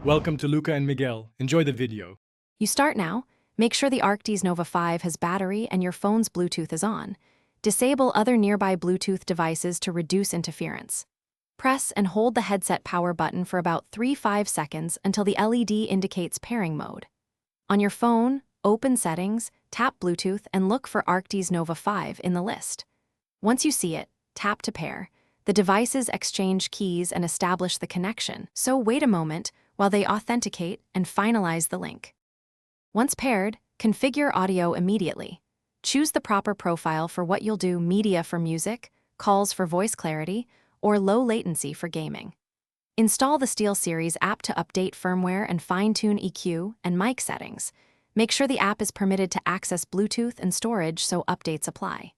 Welcome to Luca and Miguel. Enjoy the video. You start now. Make sure the Arctis Nova 5 has battery and your phone's Bluetooth is on. Disable other nearby Bluetooth devices to reduce interference. Press and hold the headset power button for about 3-5 seconds until the LED indicates pairing mode. On your phone, open Settings, tap Bluetooth, and look for Arctis Nova 5 in the list. Once you see it, tap to pair. The devices exchange keys and establish the connection, so wait a moment while they authenticate and finalize the link. Once paired, configure audio immediately. Choose the proper profile for what you'll do: media for music, calls for voice clarity, or low latency for gaming. Install the SteelSeries app to update firmware and fine-tune EQ and mic settings. Make sure the app is permitted to access Bluetooth and storage so updates apply.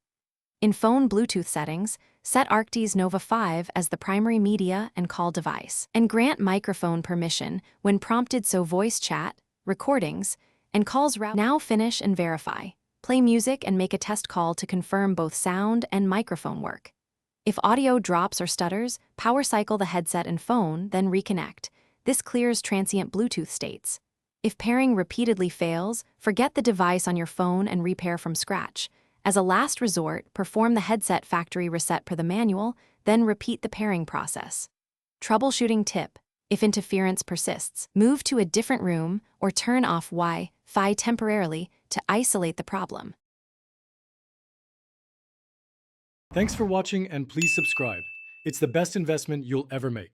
In phone Bluetooth settings, set Arctis Nova 5 as the primary media and call device, and grant microphone permission when prompted so voice chat, recordings, and calls route. Now finish and verify. Play music and make a test call to confirm both sound and microphone work. If audio drops or stutters, power cycle the headset and phone, then reconnect. This clears transient Bluetooth states. If pairing repeatedly fails, forget the device on your phone and repair from scratch. As a last resort, perform the headset factory reset per the manual, then repeat the pairing process. Troubleshooting tip: if interference persists, move to a different room or turn off Wi-Fi temporarily to isolate the problem. Thanks for watching and please subscribe. It's the best investment you'll ever make.